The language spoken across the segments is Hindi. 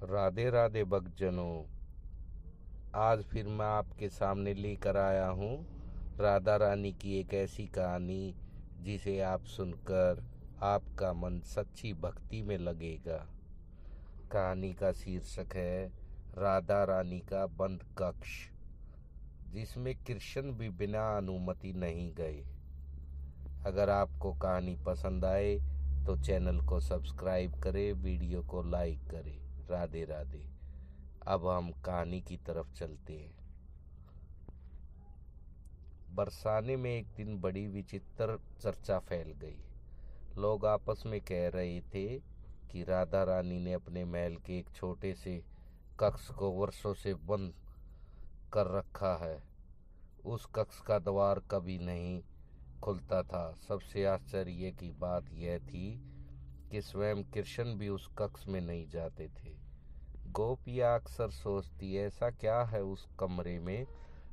राधे राधे भक्तजनों। आज फिर मैं आपके सामने लेकर आया हूँ राधा रानी की एक ऐसी कहानी जिसे आप सुनकर आपका मन सच्ची भक्ति में लगेगा। कहानी का शीर्षक है राधा रानी का बंद कक्ष, जिसमें कृष्ण भी बिना अनुमति नहीं गए। अगर आपको कहानी पसंद आए तो चैनल को सब्सक्राइब करें, वीडियो को लाइक करें। राधे राधे। अब हम कहानी की तरफ चलते हैं। बरसाने में एक दिन बड़ी विचित्र चर्चा फैल गई। लोग आपस में कह रहे थे कि राधा रानी ने अपने महल के एक छोटे से कक्ष को वर्षों से बंद कर रखा है। उस कक्ष का द्वार कभी नहीं खुलता था। सबसे आश्चर्य की बात यह थी कि स्वयं कृष्ण भी उस कक्ष में नहीं जाते थे। गोपियाँ अक्सर सोचती ऐसा क्या है उस कमरे में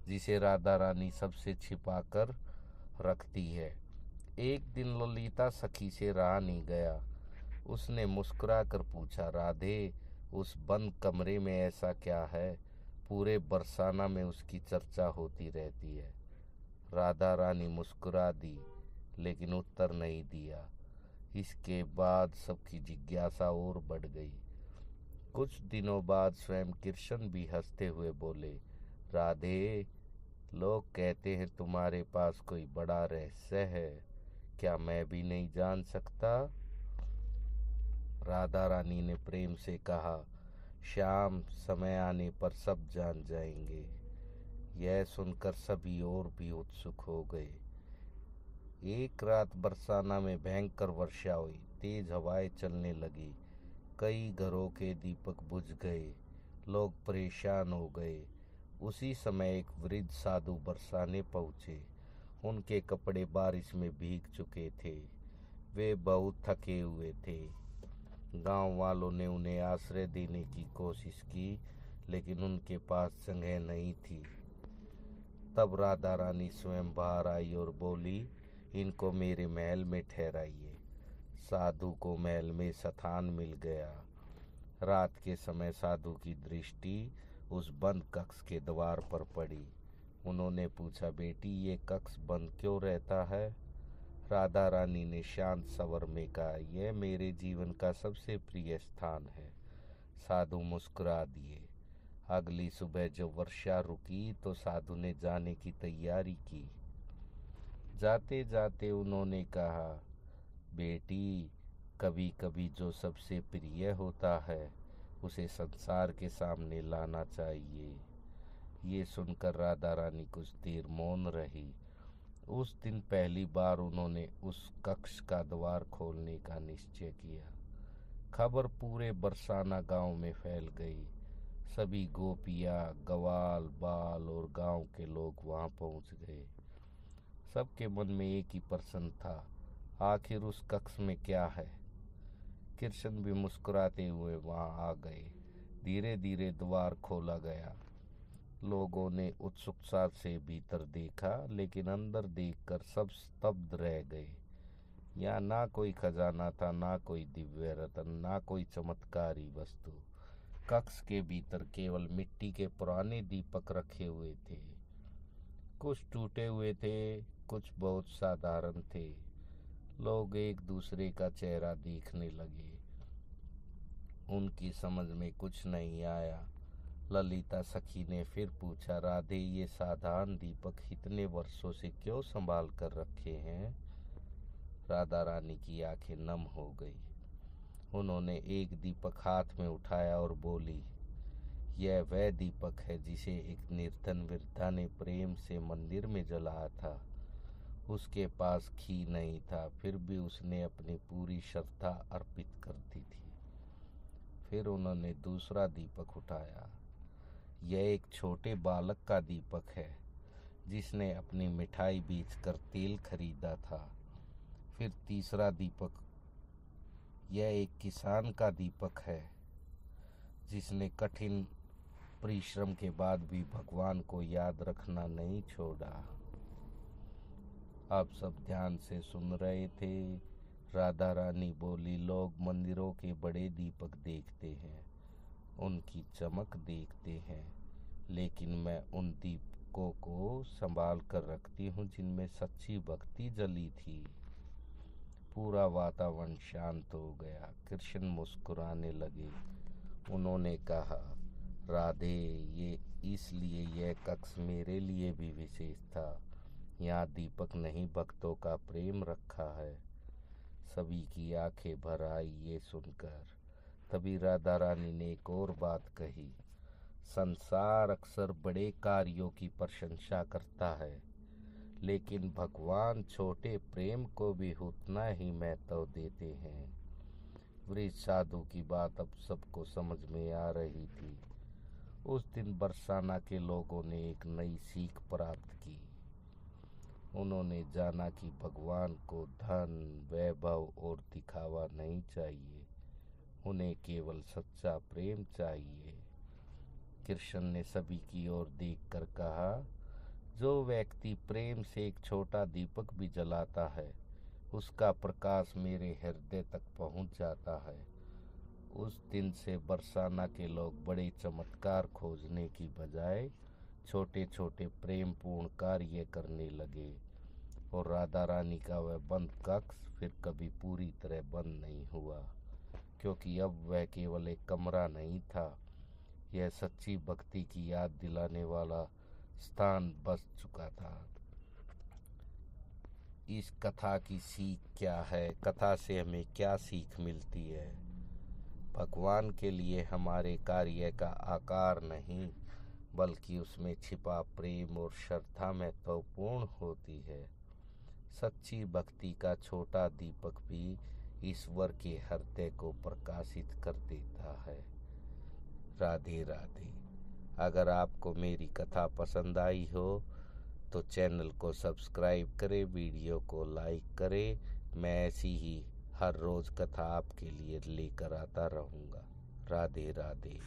जिसे राधा रानी सबसे छिपा कर रखती है। एक दिन ललिता सखी से रहा नहीं गया। उसने मुस्कुरा कर पूछा, राधे, उस बंद कमरे में ऐसा क्या है? पूरे बरसाना में उसकी चर्चा होती रहती है। राधा रानी मुस्कुरा दी लेकिन उत्तर नहीं दिया। इसके बाद सबकी जिज्ञासा और बढ़ गई। कुछ दिनों बाद स्वयं कृष्ण भी हंसते हुए बोले, राधे, लोग कहते हैं तुम्हारे पास कोई बड़ा रहस्य है। क्या मैं भी नहीं जान सकता? राधा रानी ने प्रेम से कहा, शाम समय आने पर सब जान जाएंगे। यह सुनकर सभी और भी उत्सुक हो गए। एक रात बरसाना में भयंकर वर्षा हुई। तेज हवाएं चलने लगी। कई घरों के दीपक बुझ गए। लोग परेशान हो गए। उसी समय एक वृद्ध साधु बरसाने पहुंचे। उनके कपड़े बारिश में भीग चुके थे। वे बहुत थके हुए थे। गांव वालों ने उन्हें आश्रय देने की कोशिश की लेकिन उनके पास जगह नहीं थी। तब राधा रानी स्वयं बाहर आई और बोली, इनको मेरे महल में ठहराइए। साधु को महल में स्थान मिल गया। रात के समय साधु की दृष्टि उस बंद कक्ष के द्वार पर पड़ी। उन्होंने पूछा, बेटी, ये कक्ष बंद क्यों रहता है? राधा रानी ने शांत स्वर में कहा, यह मेरे जीवन का सबसे प्रिय स्थान है। साधु मुस्कुरा दिए। अगली सुबह जब वर्षा रुकी तो साधु ने जाने की तैयारी की। जाते जाते उन्होंने कहा, बेटी, कभी कभी जो सबसे प्रिय होता है उसे संसार के सामने लाना चाहिए। ये सुनकर राधा रानी कुछ देर मौन रही। उस दिन पहली बार उन्होंने उस कक्ष का द्वार खोलने का निश्चय किया। खबर पूरे बरसाना गांव में फैल गई। सभी गोपियां, ग्वाल बाल और गांव के लोग वहां पहुंच गए। सबके मन में एक ही प्रश्न था, आखिर उस कक्ष में क्या है? कृष्ण भी मुस्कुराते हुए वहां आ गए। धीरे धीरे द्वार खोला गया। लोगों ने उत्सुकता से भीतर देखा लेकिन अंदर देखकर सब स्तब्ध रह गए। यहाँ ना कोई खजाना था, ना कोई दिव्य रत्न, ना कोई चमत्कारी वस्तु। कक्ष के भीतर केवल मिट्टी के पुराने दीपक रखे हुए थे। कुछ टूटे हुए थे, कुछ बहुत साधारण थे। लोग एक दूसरे का चेहरा देखने लगे। उनकी समझ में कुछ नहीं आया। ललिता सखी ने फिर पूछा, राधे, ये साधारण दीपक इतने वर्षों से क्यों संभाल कर रखे हैं? राधा रानी की आंखें नम हो गई। उन्होंने एक दीपक हाथ में उठाया और बोली, यह वह दीपक है जिसे एक निर्धन वृद्धा ने प्रेम से मंदिर में जलाया था। उसके पास घी नहीं था, फिर भी उसने अपनी पूरी श्रद्धा अर्पित कर दी थी। फिर उन्होंने दूसरा दीपक उठाया। यह एक छोटे बालक का दीपक है जिसने अपनी मिठाई बेचकर तेल खरीदा था। फिर तीसरा दीपक, यह एक किसान का दीपक है जिसने कठिन परिश्रम के बाद भी भगवान को याद रखना नहीं छोड़ा। आप सब ध्यान से सुन रहे थे। राधा रानी बोली, लोग मंदिरों के बड़े दीपक देखते हैं उनकी चमक देखते हैं, लेकिन मैं उन दीपकों को संभाल कर रखती हूँ जिनमें सच्ची भक्ति जली थी। पूरा वातावरण शांत हो गया। कृष्ण मुस्कुराने लगे। उन्होंने कहा, राधे, ये इसलिए यह कक्ष मेरे लिए भी विशेष था। यहाँ दीपक नहीं, भक्तों का प्रेम रखा है। सभी की आंखें भर आई ये सुनकर। तभी राधा रानी ने एक और बात कही, संसार अक्सर बड़े कार्यों की प्रशंसा करता है, लेकिन भगवान छोटे प्रेम को भी उतना ही महत्व देते हैं। वृद्ध साधु की बात अब सबको समझ में आ रही थी। उस दिन बरसाना के लोगों ने एक नई सीख प्राप्त की। उन्होंने जाना कि भगवान को धन, वैभव और दिखावा नहीं चाहिए, उन्हें केवल सच्चा प्रेम चाहिए। कृष्ण ने सभी की ओर देखकर कहा, जो व्यक्ति प्रेम से एक छोटा दीपक भी जलाता है, उसका प्रकाश मेरे हृदय तक पहुंच जाता है। उस दिन से बरसाना के लोग बड़े चमत्कार खोजने की बजाय छोटे छोटे प्रेमपूर्ण कार्य करने लगे, और राधा रानी का वह बंद कक्ष फिर कभी पूरी तरह बंद नहीं हुआ, क्योंकि अब वह केवल एक कमरा नहीं था, यह सच्ची भक्ति की याद दिलाने वाला स्थान बस चुका था। इस कथा की सीख क्या है? कथा से हमें क्या सीख मिलती है? भगवान के लिए हमारे कार्य का आकार नहीं, बल्कि उसमें छिपा प्रेम और श्रद्धा महत्वपूर्ण होती है। सच्ची भक्ति का छोटा दीपक भी ईश्वर के हृदय को प्रकाशित कर देता है। राधे राधे। अगर आपको मेरी कथा पसंद आई हो तो चैनल को सब्सक्राइब करें, वीडियो को लाइक करें। मैं ऐसी ही हर रोज़ कथा आपके लिए लेकर आता रहूँगा। राधे राधे।